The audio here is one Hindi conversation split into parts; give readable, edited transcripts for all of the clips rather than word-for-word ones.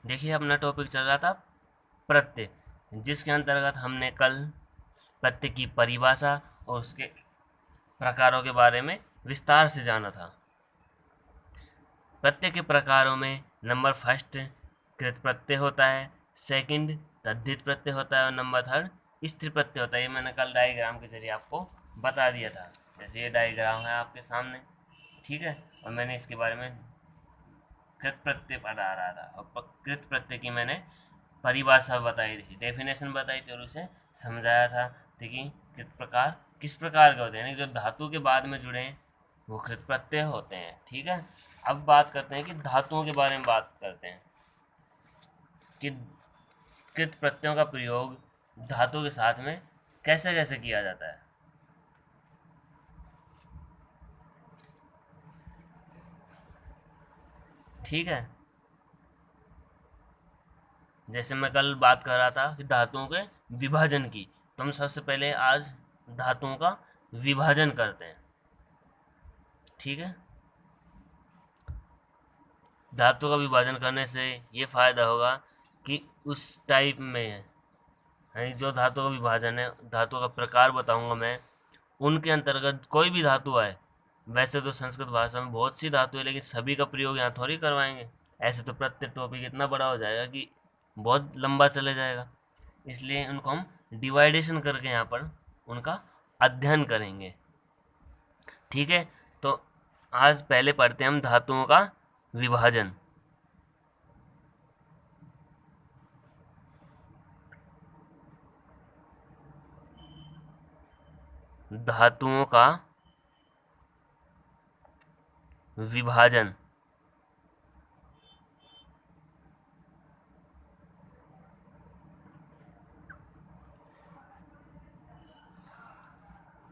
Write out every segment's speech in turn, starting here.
देखिए अपना टॉपिक चल रहा था प्रत्यय, जिसके अंतर्गत हमने कल प्रत्यय की परिभाषा और उसके प्रकारों के बारे में विस्तार से जाना था। प्रत्यय के प्रकारों में नंबर फर्स्ट कृत प्रत्यय होता है, सेकंड तद्धित प्रत्यय होता है और नंबर थर्ड स्त्री प्रत्यय होता है। ये मैंने कल डायग्राम के जरिए आपको बता दिया था। जैसे ये डायग्राम है आपके सामने, ठीक है, और मैंने इसके बारे में कृत प्रत्यय पढ़ा रहा था और कृत प्रत्यय की मैंने परिभाषा बताई थी, डेफिनेशन बताई थी और उसे समझाया था। देखिए कृत प्रकार किस प्रकार के होते हैं, यानी जो धातु के बाद में जुड़े हैं वो कृत प्रत्यय होते हैं। ठीक है, अब बात करते हैं कि धातुओं के बारे में बात करते हैं कि कृत प्रत्ययों का प्रयोग धातु के साथ में कैसे कैसे किया जाता है। ठीक है, जैसे मैं कल बात कर रहा था कि धातुओं के विभाजन की, तो हम सबसे पहले आज धातुओं का विभाजन करते हैं। ठीक है, धातु का विभाजन करने से ये फायदा होगा कि उस टाइप में यानी जो धातु का विभाजन है, धातु का प्रकार बताऊंगा मैं, उनके अंतर्गत कोई भी धातु आए। वैसे तो संस्कृत भाषा में बहुत सी धातु है, लेकिन सभी का प्रयोग यहाँ थोड़ी करवाएंगे। ऐसे तो प्रत्येक टॉपिक इतना बड़ा हो जाएगा कि बहुत लंबा चले जाएगा, इसलिए उनको हम डिवाइडेशन करके यहाँ पर उनका अध्ययन करेंगे। ठीक है, तो आज पहले पढ़ते हैं हम धातुओं का विभाजन। धातुओं का विभाजन।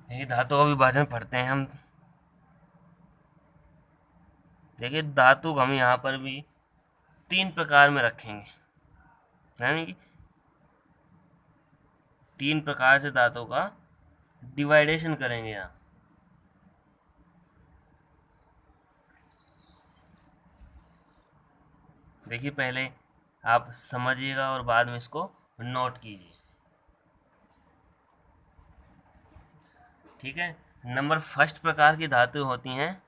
ये धातु का विभाजन पढ़ते हैं हम। देखिए धातु को हम यहाँ पर भी तीन प्रकार में रखेंगे, यानी कि तीन प्रकार से धातु का डिवाइडेशन करेंगे यहाँ। देखिए पहले आप समझिएगा और बाद में इसको नोट कीजिए। ठीक है, नंबर फर्स्ट प्रकार की धातु होती हैं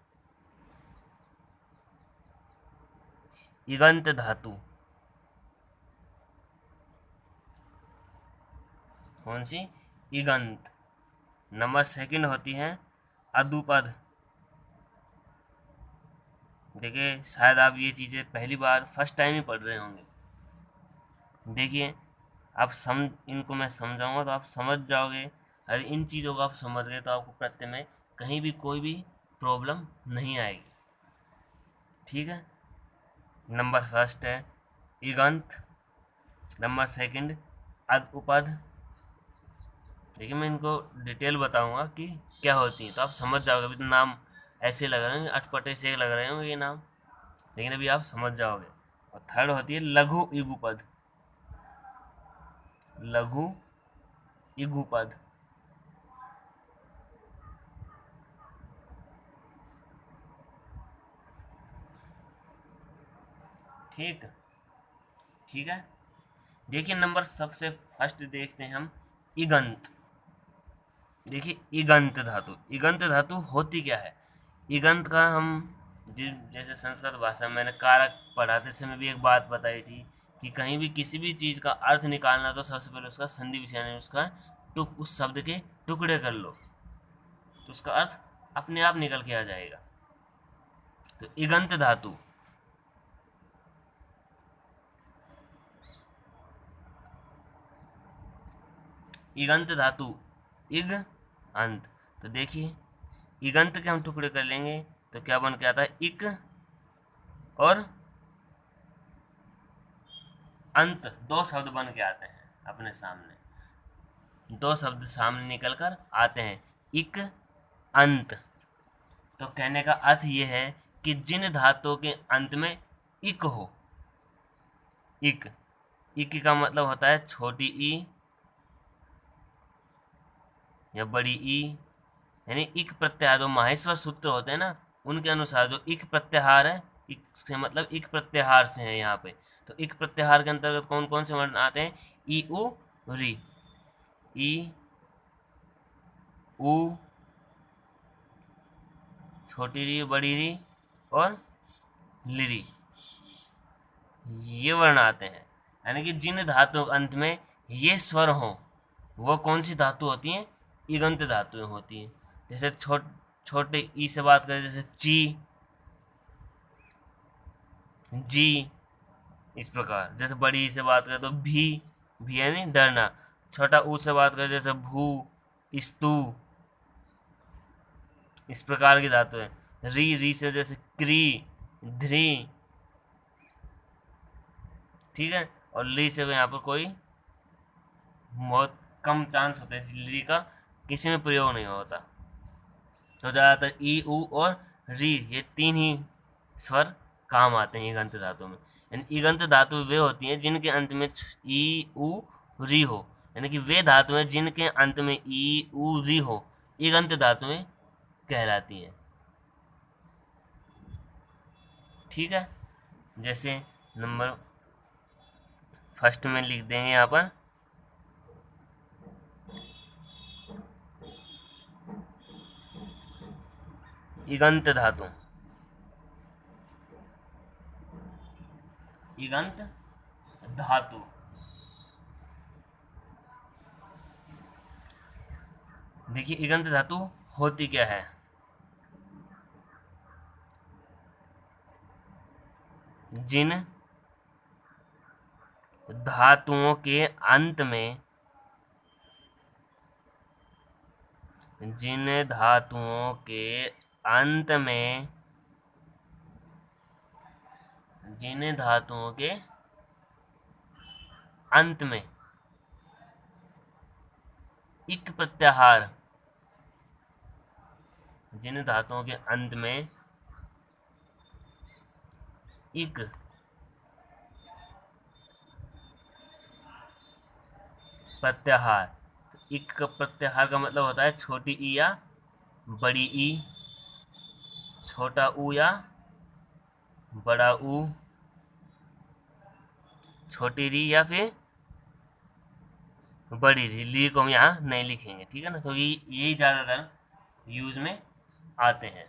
इगंत धातु। कौन सी? इगंत। नंबर सेकंड होती है अदुपद। देखिए शायद आप ये चीज़ें पहली बार फर्स्ट टाइम ही पढ़ रहे होंगे। देखिए आप इनको मैं समझाऊंगा तो आप समझ जाओगे। अगर इन चीज़ों को आप समझ गए तो आपको प्रत्यय में कहीं भी कोई भी प्रॉब्लम नहीं आएगी। ठीक है, नंबर फर्स्ट है इगंत, नंबर सेकंड अद उपद। देखिए मैं इनको डिटेल बताऊंगा कि क्या होती है तो आप समझ जाओगे। अभी तो नाम ऐसे लग रहे हैं, अटपटे से लग रहे होंगे ये नाम, लेकिन अभी आप समझ जाओगे। और थर्ड होती है लघु इगुपद। लघु इगुपद। ठीक, ठीक है। देखिए नंबर सबसे फर्स्ट देखते हैं हम इगंत। देखिए इगंत धातु, इगंत धातु होती क्या है? इगंत का हम जैसे संस्कृत भाषा में मैंने कारक पढ़ाते समय भी एक बात बताई थी कि कहीं भी किसी भी चीज़ का अर्थ निकालना तो सबसे पहले उसका संधि विच्छेदन, उसका उस शब्द के टुकड़े कर लो तो उसका अर्थ अपने आप निकल के आ जाएगा। तो इगंत धातु, इगंत धातु, इग अंत। तो देखिए इगंत के हम टुकड़े कर लेंगे तो क्या बन के आता है? इक और अंत, दो शब्द बन के आते हैं अपने सामने। दो शब्द सामने निकल कर आते हैं, इक अंत। तो कहने का अर्थ ये है कि जिन धातुओं के अंत में इक हो, इक, इक का मतलब होता है छोटी ई या बड़ी ई, यानी इक प्रत्याहार जो माहेश्वर सूत्र होते हैं ना, उनके अनुसार जो इक प्रत्याहार है इक से मतलब इक प्रत्याहार से है यहाँ पे। तो इक प्रत्याहार के अंतर्गत कौन कौन से वर्ण आते हैं? ई उ री, ई उ, छोटी री, बड़ी री और लिरी, ये वर्ण आते हैं। यानी कि जिन धातुओं के अंत में ये स्वर हो वो कौन सी धातु होती हैं? इगंत धातुएं होती हैं। जैसे छोटे ई से बात करें, जैसे ची, जी, इस प्रकार। जैसे बड़ी ई से बात करें तो भी यानी डरना। छोटा ऊ से बात करें जैसे भू, स्तु, इस प्रकार की धातु है। री से जैसे क्री, ध्री, ठीक है। और ली से यहाँ पर कोई बहुत कम चांस होते हैं, ली का किसी में प्रयोग नहीं होता। तो ज़्यादातर ई उ और री ये तीन ही स्वर काम आते हैं ईगंत धातु में। यानी ईगंत धातु वे होती हैं जिनके अंत में ई उ री हो, यानी कि वे धातुएं जिनके अंत में ई उ री हो ईगंत धातुएं कहलाती हैं। ठीक है। जैसे नंबर फर्स्ट में लिख देंगे यहाँ पर ईगंत धातु, ईगंत धातु। देखिए ईगंत धातु होती क्या है? जिन धातुओं के अंत में, जिन धातुओं के अंत में, जिन धातुओं के अंत में इक प्रत्याहार, जिन धातुओं के अंत में इक प्रत्याहार, इक का प्रत्याहार का मतलब होता है छोटी ई या बड़ी ई, छोटा ऊ या बड़ा ऊ, छोटी री या फिर बड़ी री। ली को हम यहाँ नहीं लिखेंगे, ठीक है ना, क्योंकि यही ज़्यादातर यूज में आते हैं।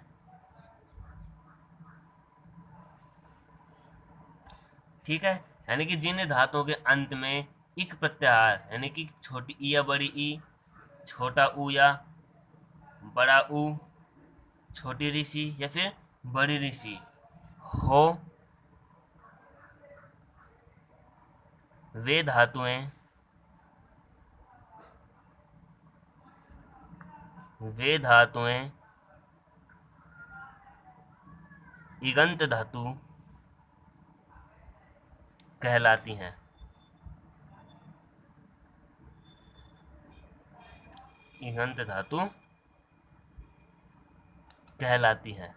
ठीक है। यानी कि जिन धातुओं के अंत में इक प्रत्याहार यानी कि छोटी ई या बड़ी ई, छोटा ऊ या बड़ा ऊ, छोटी ऋषि या फिर बड़ी ऋषि हो, वे धातुएं, वे धातुएं ईगंत धातु कहलाती हैं। ईगंत धातु कहलाती है।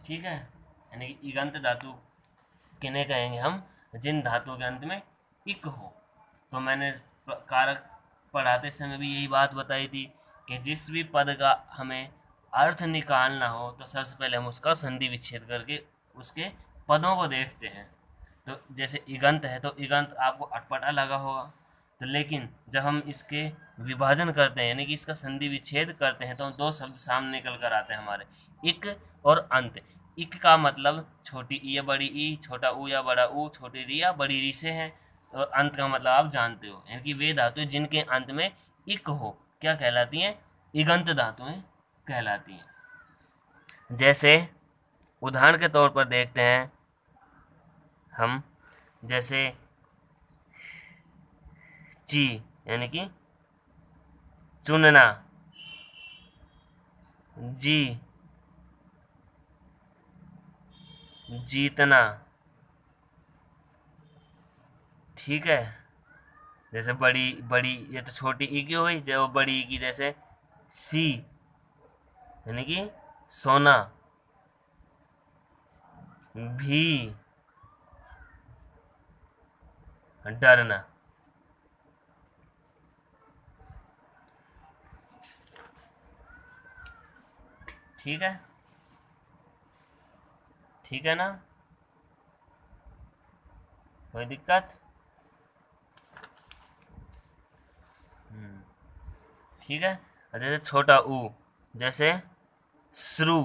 ठीक है। यानी कि ईगंत धातु किन्हें कहेंगे हम? जिन धातुओं के अंत में इक हो। तो मैंने कारक पढ़ाते समय भी यही बात बताई थी कि जिस भी पद का हमें अर्थ निकालना हो तो सबसे पहले हम उसका संधि विच्छेद करके उसके पदों को देखते हैं। तो जैसे इगंत है तो इगंत आपको अटपटा लगा होगा, तो लेकिन जब हम इसके विभाजन करते हैं यानी कि इसका संधि विच्छेद करते हैं तो दो शब्द सामने निकल कर आते हैं हमारे, इक और अंत। इक का मतलब छोटी ई या बड़ी ई, छोटा ऊ या बड़ा ऊ, छोटी री या बड़ी री से है। और अंत का मतलब आप जानते हो, यानी कि वे धातुएं जिनके अंत में इक हो क्या कहलाती हैं? इगंत धातुएं कहलाती हैं। जैसे उदाहरण के तौर पर देखते हैं हम, जैसे ची यानी कि चुनना, जी जीतना, ठीक है। जैसे बड़ी बड़ी ये तो छोटी ई की हो गई, जब बड़ी ई की जैसे सी यानी कि सोना, भी डरना। ठीक है। ठीक है ना, कोई दिक्कत? ठीक है। और जैसे छोटा ऊ, जैसे श्रु,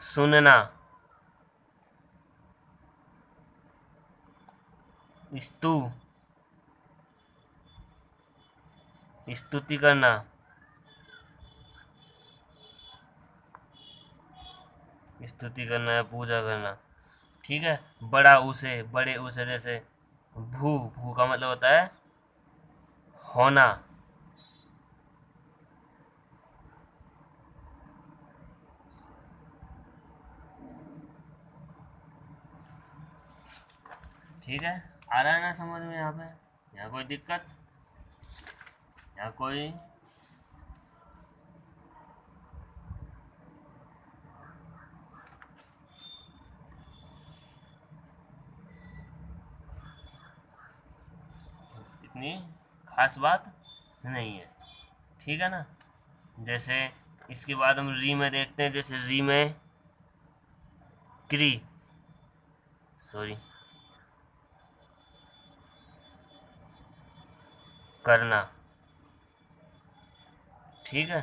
सुनना, स्तु, स्तुति करना, स्तुति करना है, पूजा करना। ठीक है। बड़ा ऊ से, बड़े ऊ से, जैसे भू, भू का मतलब होता है होना। ठीक है, आ रहा है ना समझ में यहाँ पे? यहाँ कोई दिक्कत? यहाँ कोई? इतनी खास बात नहीं है। ठीक है ना। जैसे इसके बाद हम री में देखते हैं, जैसे री में क्री, सॉरी, करना। ठीक है।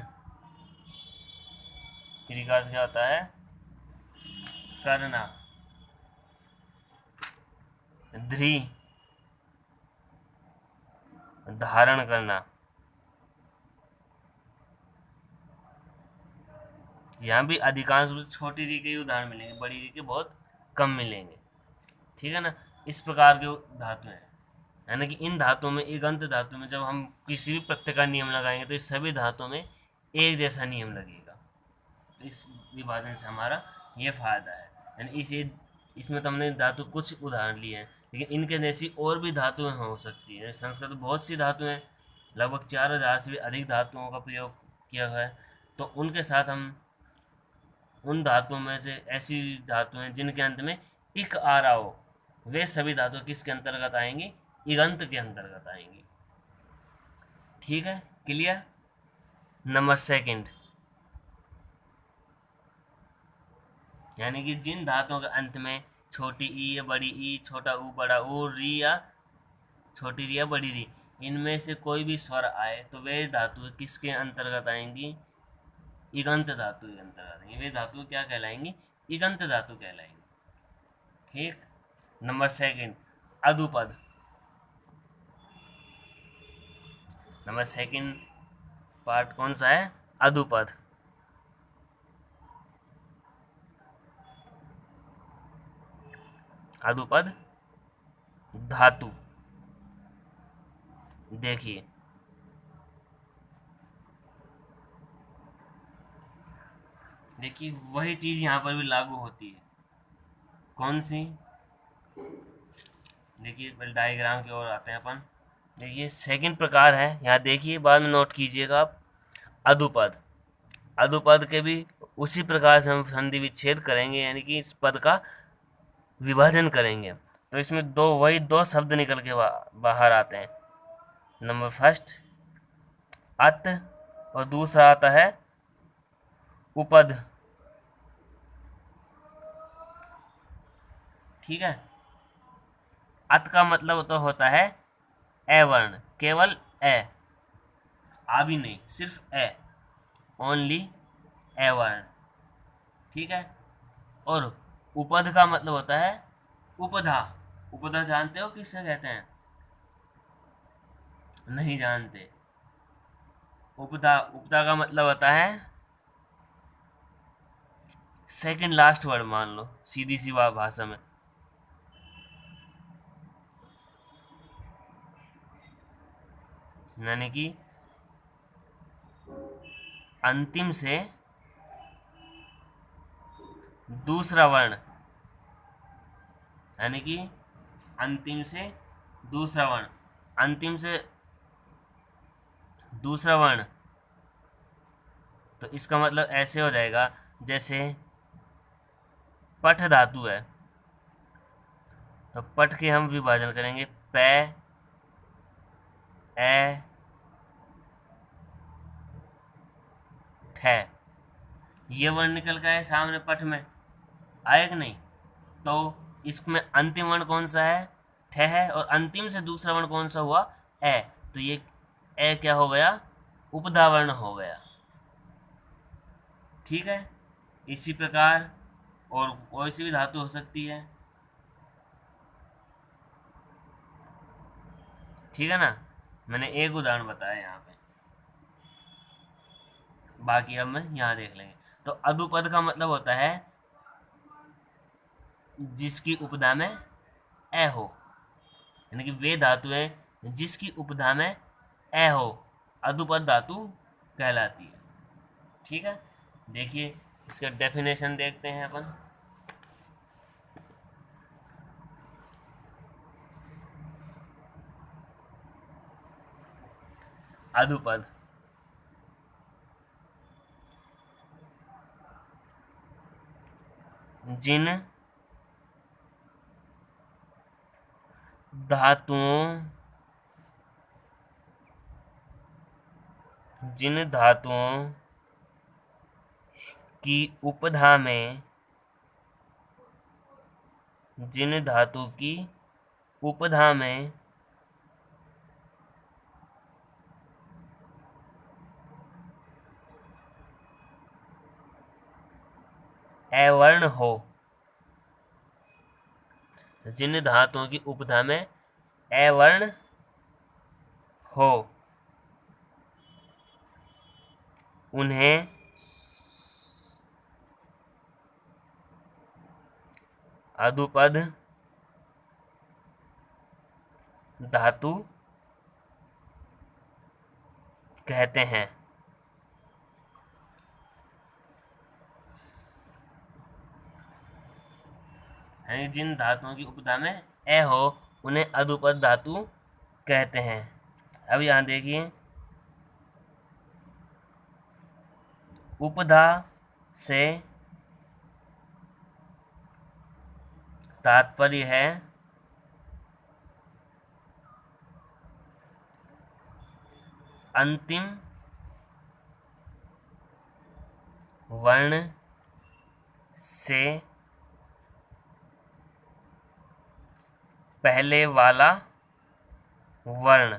क्री का अर्थ क्या होता है? करना। ध्री, धारण करना। यहाँ भी अधिकांश रूप से छोटी री के ही उदाहरण मिलेंगे, बड़ी री के बहुत कम मिलेंगे। ठीक है ना। इस प्रकार के धातु हैं, यानी कि इन धातुओं में, इगंत धातु में जब हम किसी भी प्रत्यय का नियम लगाएंगे तो इस सभी धातुओं में एक जैसा नियम लगेगा। इस विभाजन से हमारा ये फायदा है। यानी इसमें तो हमने धातु कुछ उदाहरण लिए हैं, लेकिन इनके जैसी और भी धातुएं हो सकती है। संस्कृत में बहुत सी धातुएं हैं, लगभग 4000 से भी अधिक धातुओं का प्रयोग किया हुआ है। तो उनके साथ हम उन धातुओं में से ऐसी धातुएं जिनके अंत में इक आ रहा हो, वे सभी धातु किसके अंतर्गत आएंगी? इगंत के अंतर्गत आएंगी। ठीक है, क्लियर? नंबर सेकंड, यानी कि जिन धातुओं के अंत में छोटी ई या बड़ी ई, छोटा ऊ, बड़ा ऊ, री या छोटी री या बड़ी री, इनमें से कोई भी स्वर आए तो वे धातु किसके अंतर्गत आएंगी? इगंत धातु के अंतर्गत आएंगी। वे धातु क्या कहलाएंगी? इगंत धातु कहलाएंगी। ठीक। नंबर सेकंड, अदुपद। नंबर सेकंड पार्ट कौन सा है? अदुपद। अदुपद धातु। देखिए, देखिए वही चीज यहाँ पर भी लागू होती है। कौन सी? देखिए पहले डायग्राम की ओर आते हैं अपन। देखिए सेकंड प्रकार है, यहाँ देखिए, बाद में नोट कीजिएगा आप। अदुपद। अदुपद के भी उसी प्रकार से हम संधि विच्छेद करेंगे, यानी कि इस पद का विभाजन करेंगे। तो इसमें वही दो शब्द निकल के बाहर आते हैं। नंबर फर्स्ट अत, और दूसरा आता है उपद। ठीक है। अत का मतलब तो होता है ए वर्ण, केवल ए, आ भी नहीं, सिर्फ ए, ओनली ए वर्ण। ठीक है। और उपद का मतलब होता है उपधा। उपधा जानते हो किससे कहते हैं? नहीं जानते। उपधा, उपधा का मतलब होता है सेकंड लास्ट वर्ड, मान लो सीधी सी भाषा में। यानी कि अंतिम से दूसरा वर्ण, यानी कि अंतिम से दूसरा वर्ण, अंतिम से दूसरा वर्ण। तो इसका मतलब ऐसे हो जाएगा, जैसे पठ धातु है, तो पठ के हम विभाजन करेंगे पे, ए, ठे। ये वर्ण निकल का है सामने पठ में, आया कि नहीं? तो इसमें अंतिम वर्ण कौन सा है? ठ है, और अंतिम से दूसरा वर्ण कौन सा हुआ? ए। तो ये ए क्या हो गया? उपधा वर्ण हो गया। ठीक है, इसी प्रकार और कोई सी भी धातु हो सकती है। ठीक है ना, मैंने एक उदाहरण बताया यहाँ पे, बाकी अब मैं यहाँ देख लेंगे। तो अदुपद का मतलब होता है जिसकी उपधा में ए हो, यानी कि वे धातुएं जिसकी उपधा में ए हो, अदुपद धातु कहलाती है। ठीक है, देखिए इसका डेफिनेशन देखते हैं अपन। अदुपद जिन धातुओं की उपधा में, जिन धातु की उपधा में अवर्ण हो, जिन धातुओं की उपधा में अवर्ण हो, उन्हें अदुपद धातु कहते हैं। यानी जिन धातुओं की उपधा में ए हो उन्हें अदुपद धातु कहते हैं। अब यहाँ देखिए, उपधा से तात्पर्य है अंतिम वर्ण से पहले वाला वर्ण।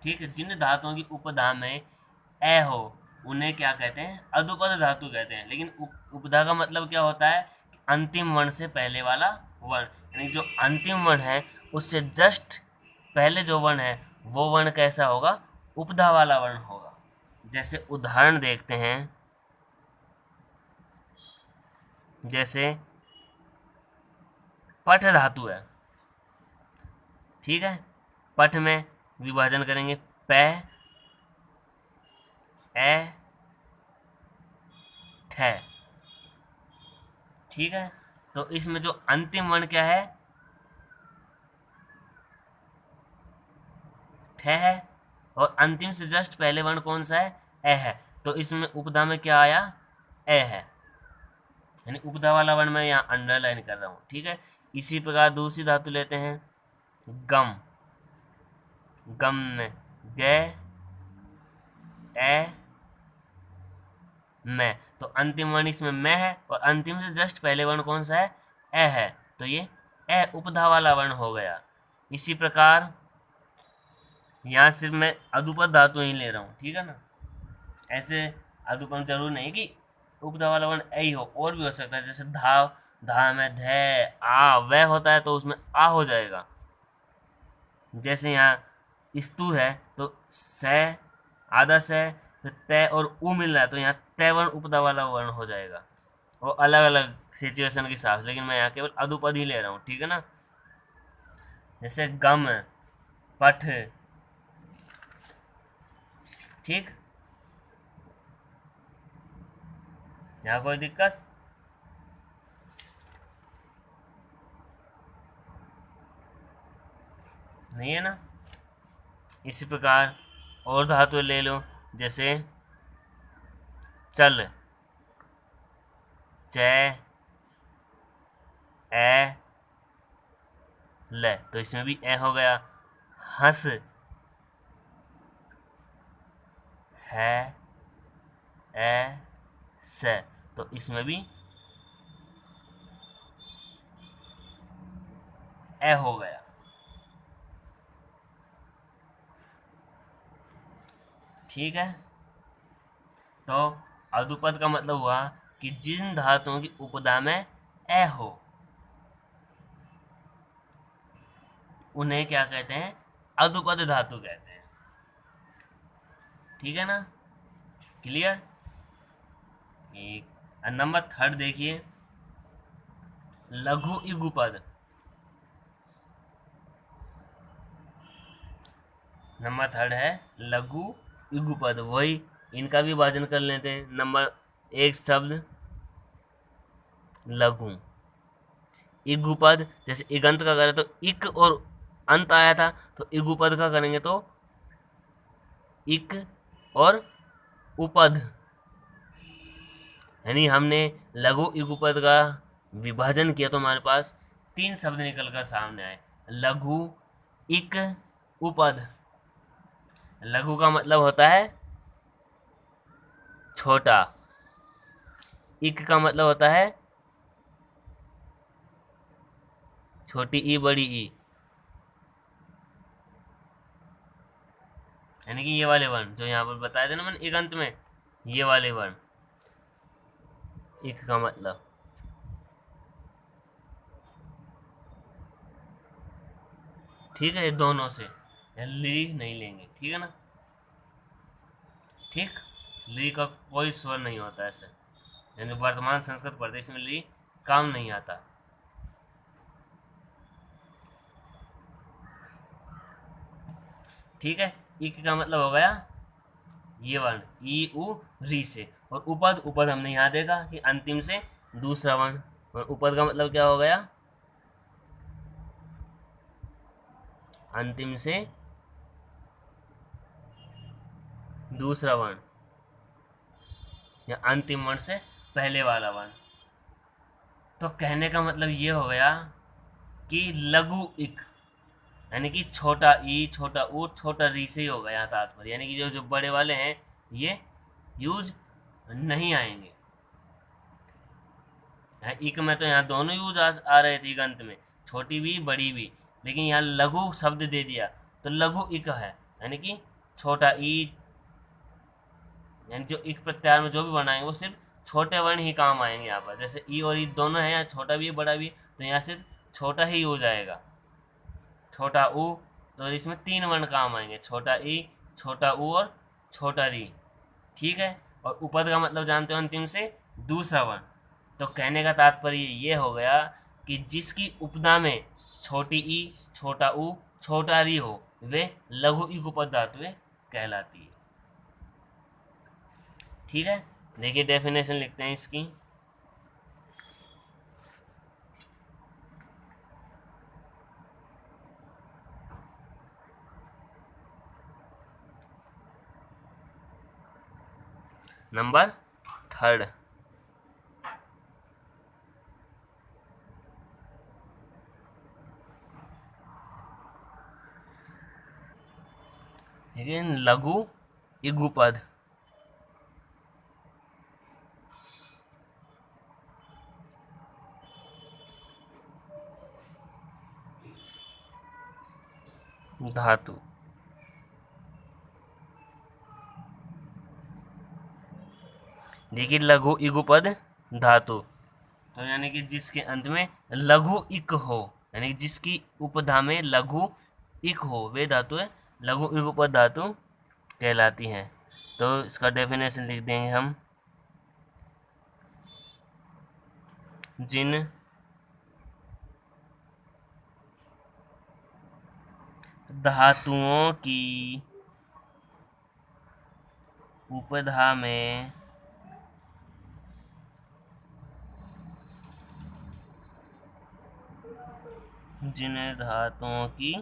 ठीक है, जिन धातुओं की उपधा में ए हो उन्हें क्या कहते हैं? अदुपद धातु कहते हैं। लेकिन उपधा का मतलब क्या होता है? अंतिम वर्ण से पहले वाला वर्ण, यानी जो अंतिम वर्ण है उससे जस्ट पहले जो वर्ण है वो वर्ण कैसा होगा? उपधा वाला वर्ण होगा। जैसे उदाहरण देखते हैं, जैसे पठ धातु है। ठीक है, पठ में विभाजन करेंगे पै ए ठ। ठीक है, तो इसमें जो अंतिम वर्ण क्या है? ठ है, और अंतिम से जस्ट पहले वर्ण कौन सा है? ए है। तो इसमें उपधा में क्या आया? ए है, यानी उपधा वाला वर्ण मैं यहाँ अंडरलाइन कर रहा हूँ। ठीक है, इसी प्रकार दूसरी धातु लेते हैं गम। गम में गे ए मैं, तो अंतिम वर्ण इसमें मैं है, और अंतिम से जस्ट पहले वर्ण कौन सा है? ए है। तो ये ए उपधा वाला वर्ण हो गया। इसी प्रकार यहाँ सिर्फ मैं अदुपद धातु ही ले रहा हूँ। ठीक है ना, ऐसे अदुपद जरूर नहीं कि उपधा वाला वर्ण ए ही हो, और भी हो सकता है। जैसे धा, धा में ध आ वह होता है तो उसमें आ हो जाएगा। जैसे यहाँ स्तु है तो स, आधा से तय और उ मिल रहा है तो यहाँ तय वर्ण उपधा वाला वर्ण हो जाएगा। वो अलग अलग सिचुएशन के हिसाब से, लेकिन मैं यहाँ केवल अदुपद ही ले रहा हूँ। ठीक है ना, जैसे गम, पठ। ठीक, यहाँ कोई दिक्कत नहीं है ना? इसी प्रकार और धातु ले लो, जैसे चल, च ए ल, तो इसमें भी ए हो गया। हंस है ए स, तो इसमें भी ए हो गया। ठीक है, तो अधुपद का मतलब हुआ कि जिन धातुओं की उपधा में ए हो उन्हें क्या कहते हैं, अधुपद धातु कहते हैं। ठीक है ना, क्लियर। एक नंबर थर्ड देखिए, लघु इगुपद। नंबर थर्ड है लघु इगुपद, वही इनका भी विभाजन कर लेते हैं। नंबर एक शब्द लघु इगुपद, जैसे इगंत का करें तो इक और अंत आया था, तो इगुपद का करेंगे तो इक और उपद, यानी हमने लघु इगुपद का विभाजन किया तो हमारे पास तीन शब्द निकलकर सामने आए, लघु इक उपद। लघु का मतलब होता है छोटा, इक का मतलब होता है छोटी ई बड़ी ई, यानी कि ये वाले वर्ण जो यहाँ पर बताए थे ना मैंने इगंत में, ये वाले वर्ण, इक का मतलब। ठीक है, ये दोनों से ली नहीं लेंगे, ठीक है ना। ठीक, ली का कोई स्वर नहीं होता ऐसे, यानी वर्तमान संस्कृत प्रदेश में ली काम नहीं आता। ठीक है, इक का मतलब हो गया ये वर्ण ई उ री से, और उपद, उपद हमने यहाँ देखा कि अंतिम से दूसरा वर्ण, और उपद का मतलब क्या हो गया, अंतिम से दूसरा वर्ण या अंतिम वर्ण से पहले वाला वर्ण। तो कहने का मतलब ये हो गया कि लघु इक यानी कि छोटा ई छोटा ऊ छोटा री से ही होगा यहाँ तात्पर्य, यानी कि जो जो बड़े वाले हैं ये यूज नहीं आएंगे। इक में तो यहाँ दोनों यूज आ रहे थे गंत में, छोटी भी बड़ी भी, लेकिन यहाँ लघु शब्द दे दिया तो लघु इक है, यानी कि छोटा ई, यानी जो इक प्रत्यार में जो भी बनाएंगे वो सिर्फ छोटे वर्ण ही काम आएंगे यहाँ पर। जैसे ई और ई दोनों हैं, यहाँ छोटा भी बड़ा भी, तो यहाँ सिर्फ छोटा ही हो जाएगा, छोटा ऊ, तो इसमें तीन वर्ण काम आएंगे, छोटा ई छोटा ऊ और छोटा री। ठीक है, और उपद का मतलब जानते हो अंतिम से दूसरा वर्ण। तो कहने का तात्पर्य ये हो गया कि जिसकी उपदा में छोटी ई छोटा ऊ छोटा री हो वे लघु ई उपद धातुएं कहलाती है। ठीक है, देखिए डेफिनेशन लिखते हैं इसकी। नंबर थर्ड, लेकिन लघु इगुपद। धातु, देखिए लघु इगुपद धातु, तो यानी कि जिसके अंत में लघु इक हो, यानी कि जिसकी उपधा में लघु इक हो वे धातुएं लघु इगुपद धातु कहलाती हैं। तो इसका डेफिनेशन लिख देंगे हम, जिन धातुओं की उपधा में जिन धातुओं की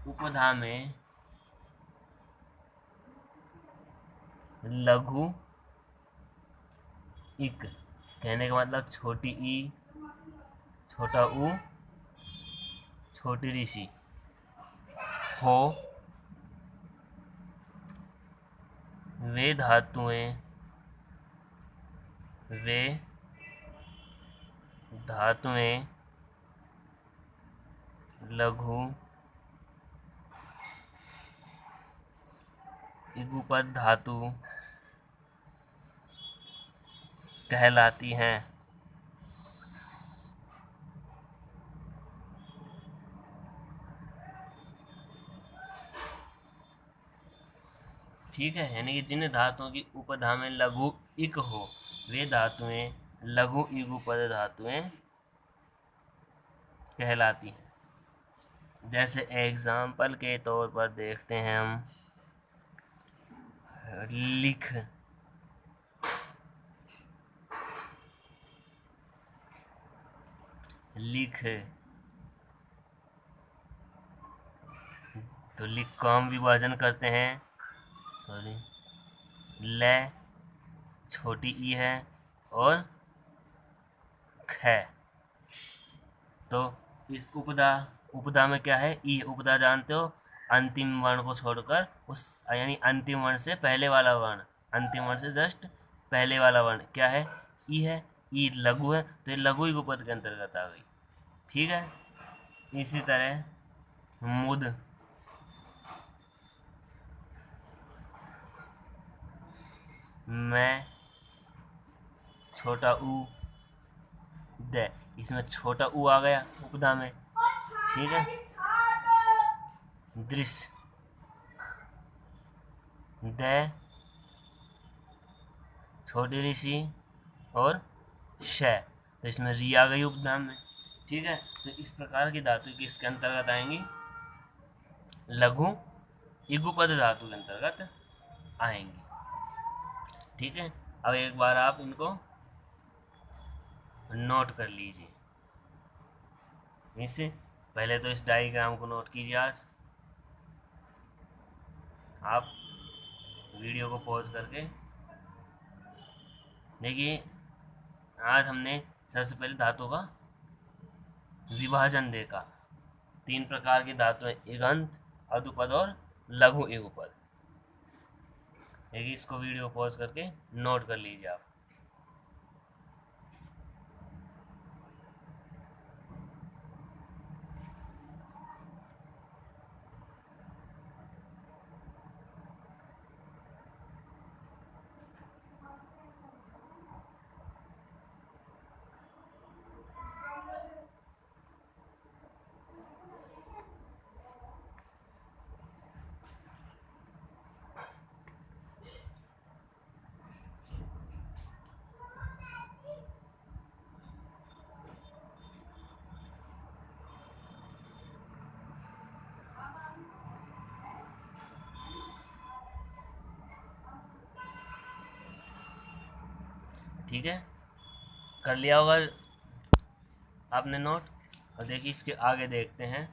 उपधा में लघु इक, कहने का मतलब छोटी ई छोटा ऊ छोटी ऋषि हो वे धातुएं वे धातुएं लघु इगुपद धातु कहलाती हैं। ठीक है, यानी कि जिन धातुओं की उपधा में लघु इक हो वे धातुएं लघु इगुपद धातुएं कहलाती हैं। जैसे एग्जाम्पल के तौर पर देखते हैं हम लिख, लिख तो लिख को हम विभाजन करते हैं, सॉरी ले छोटी ई है और ख, तो इस उपदा में क्या है, ई उपदा जानते हो, अंतिम वर्ण को छोड़कर उस यानी अंतिम वर्ण से पहले वाला वर्ण, अंतिम वर्ण से जस्ट पहले वाला वर्ण क्या है, ई है। ई लघु है तो ये लघु इगुपद के अंतर्गत आ गई। ठीक है, इसी तरह मुद, मैं छोटा ऊ दे, इसमें छोटा ऊ आ गया उपदा में। ठीक है, दृश्य दे छोटी ऋषि और श, तो इसमें री आ गई उपदा में। ठीक है, तो इस प्रकार की धातु किसके अंतर्गत आएंगी, लघु इगुपद धातु के अंतर्गत आएंगी। ठीक है, अब एक बार आप इनको नोट कर लीजिए। इससे पहले तो इस डायग्राम को नोट कीजिए। आज आप वीडियो को पॉज करके देखिए, आज हमने सबसे पहले धातु का विभाजन देखा। 3 प्रकार की धातुएं, इगंत, अधुपद और लघु इगुपद। देखिए, इसको वीडियो पॉज करके नोट कर लीजिए आप। ठीक है, कर लिया होगा आपने नोट। और देखिए, इसके आगे देखते हैं